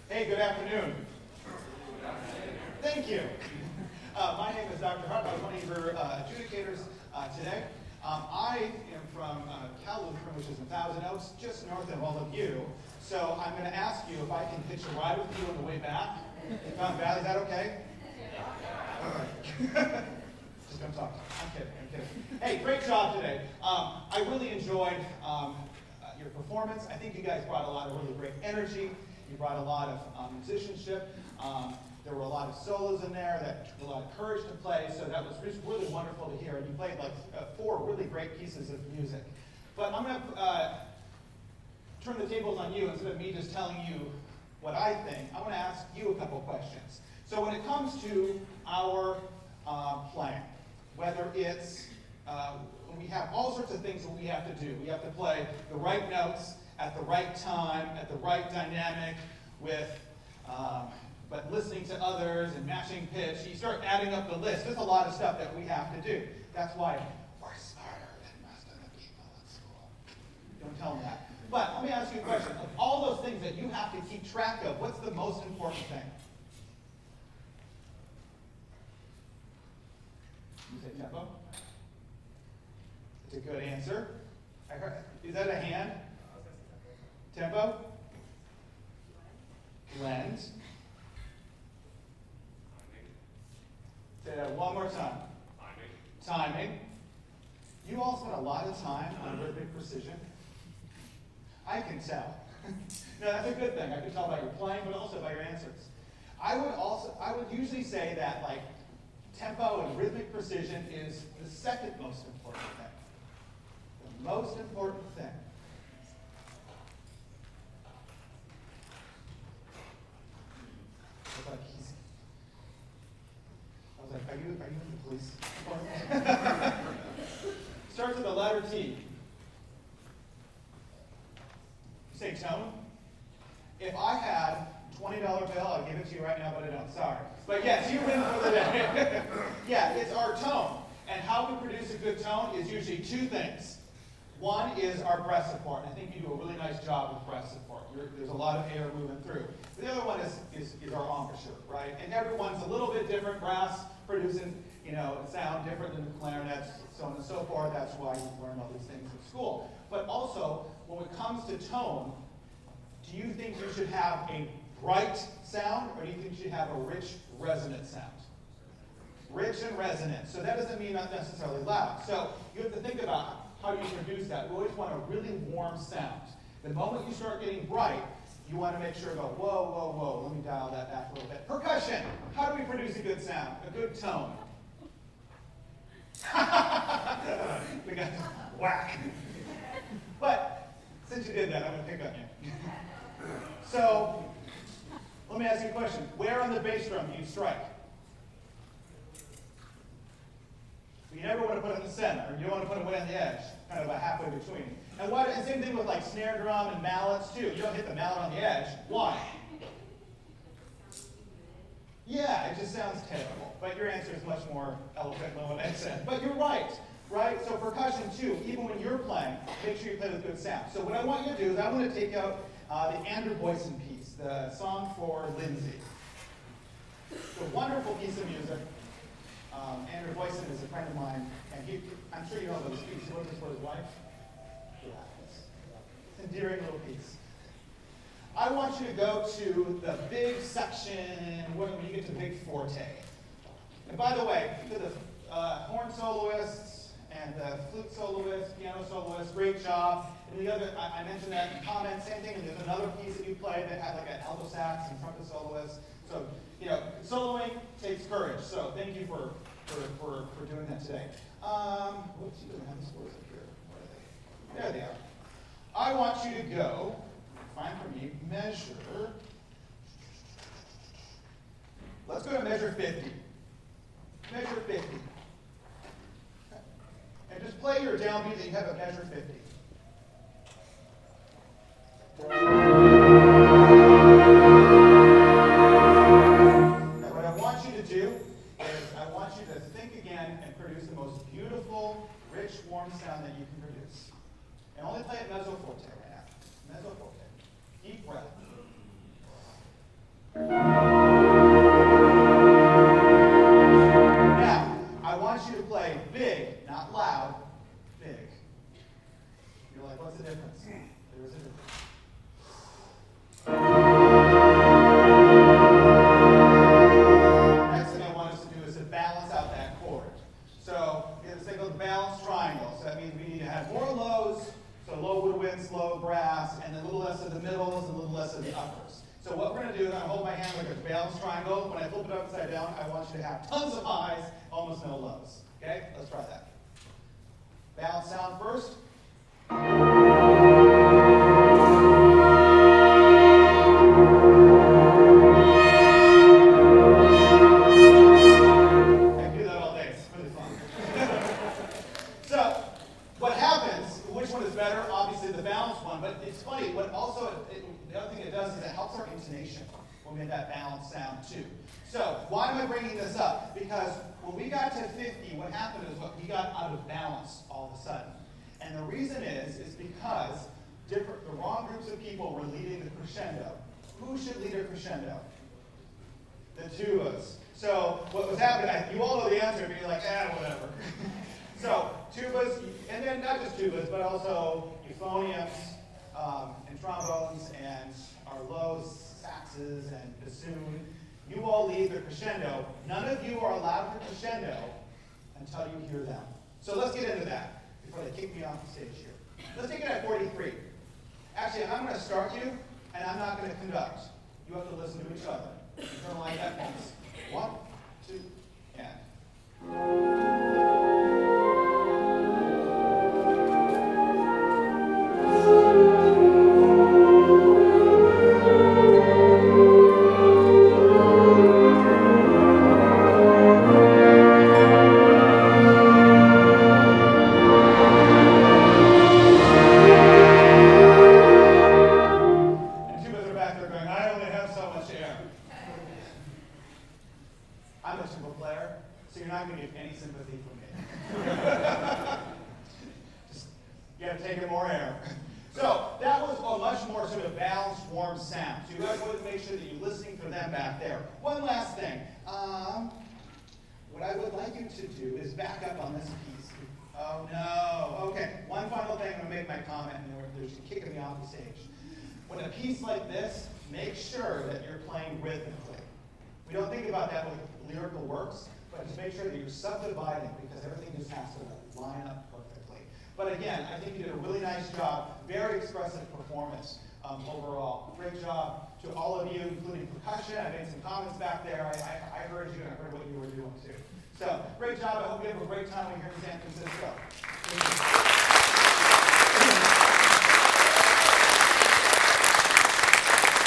Hey, good afternoon. Thank you. My name is Dr. Hart. I'm one of your adjudicators today. I am from Cal Lutheran, which is in Thousand Oaks, just north of all of you. So I'm going to ask you if I can hitch a ride with you on the way back. Fountain Valley, is that okay? All right. Just don't talk. I'm kidding. Hey, great job today. I really enjoyed your performance. I think you guys brought a lot of really great energy. You brought a lot of musicianship. There were a lot of solos in there that took a lot of courage to play, so that was really wonderful to hear. And you played like 4 really great pieces of music. But I'm going to turn the tables on you instead of me just telling you what I think. I want to ask you a couple questions. So when it comes to our playing, whether it's we have all sorts of things that we have to do. We have to play the right notes at the right time, at the right dynamic, with but listening to others and matching pitch. You start adding up the list. There's a lot of stuff that we have to do. That's why we're smarter than most of the people at school. Don't tell them that. But let me ask you a question. Of all those things that you have to keep track of, what's the most important thing? You say tempo? It's a good answer. Is that a hand? Tempo? Lens. Say that one more time. Timing. You all spend a lot of time on rhythmic precision. I can tell. No, that's a good thing. I can tell by your playing, but also by your answers. I would usually say that like tempo and rhythmic precision is the second most important thing. The most important thing. I was like, are you in the police department? Starts with the letter T. You say tone. If I had a $20 bill, I'd give it to you right now, but I don't. Sorry. But yes, you win for the day. Yeah, it's our tone. And how we produce a good tone is usually 2 things. One is our breath support. I think you do a really nice job with breath support. There's a lot of air moving through. The other one is our embouchure, right? And everyone's a little bit different. Brass producing, sound different than the clarinets, so on and so forth. That's why you learn all these things in school. But also, when it comes to tone, do you think you should have a bright sound, or do you think you should have a rich, resonant sound? Rich and resonant. So that doesn't mean not necessarily loud. So you have to think about how you produce that. We always want a really warm sound. The moment you start getting bright, you want to make sure to go, whoa, whoa, whoa. Let me dial that back a little bit. Percussion. How do we produce a good sound, a good tone? We got whack. But since you did that, I'm going to pick on you. So let me ask you a question. Where on the bass drum do you strike? You never want to put it in the center, or you don't want to put it way on the edge, kind of about halfway between. And same thing with like snare drum and mallets too. You don't hit the mallet on the edge. Why? Yeah, it just sounds terrible. But your answer is much more eloquent than what I said. But you're right? So percussion too, even when you're playing, make sure you play with good sound. So what I want you to do is I want to take out the Andrew Boyson piece, the song for Lindsay. It's a wonderful piece of music. Andrew Boyson is a friend of mine, and I'm sure you know about this piece. He wrote this for his wife. Yeah, it's an endearing little piece. I want you to go to the big section when you get to big forte. And by the way, to the horn soloists and the flute soloists, piano soloists, great job. And the other, I mentioned that in comments, same thing. And there's another piece that you play that had like an alto sax and trumpet soloist. So, soloing takes courage. So thank you for doing that today. Whoops, you don't have the scores up here. Where are they? There they are. I want you to go, find for me, measure. Let's go to measure 50. Measure 50. Okay. And just play your downbeat that you have at measure 50. What I want you to do is I want you to think again and produce the most beautiful, rich, warm sound that you can produce. And only play it mezzo forte right now. Mezzo forte. Deep breath. less of the uppers. So what we're going to do is I'm going to hold my hand like a balanced triangle. When I flip it upside down, I want you to have tons of highs, almost no lows. Okay? Let's try that. Balance sound first. The other thing it does is it helps our intonation when we have that balanced sound too. So why am I bringing this up? Because when we got to 50, what happened is we got out of balance all of a sudden. And the reason is because the wrong groups of people were leading the crescendo. Who should lead a crescendo? The tubas. So what was happening, you all know the answer, but you're like, whatever. So tubas, and then not just tubas, but also euphoniums, and trombones, and our lows, saxes, and bassoon. You all lead the crescendo. None of you are allowed to crescendo until you hear them. So let's get into that before they kick me off the stage here. Let's take it at 43. Actually, I'm going to start you, and I'm not going to conduct. You have to listen to each other. Internalize that once. 1, 2, and. I'm a tuba player, so you're not going to get any sympathy from me. You got to take in more air. So that was a much more sort of balanced, warm sound. So you guys want to make sure that you're listening for them back there. One last thing. What I would like you to do is back up on this piece. Oh no. Okay. One final thing. I'm going to make my comment, and there's kicking me off the stage. When a piece like this, make sure that you're playing rhythmically. We don't think about that with lyrical works, but just make sure that you're subdividing because everything just has to line up perfectly. But again, I think you did a really nice job, very expressive performance overall. Great job to all of you, including percussion. I made some comments back there. I heard you and I heard what you were doing too. So great job. I hope you have a great time when you're here in San Francisco.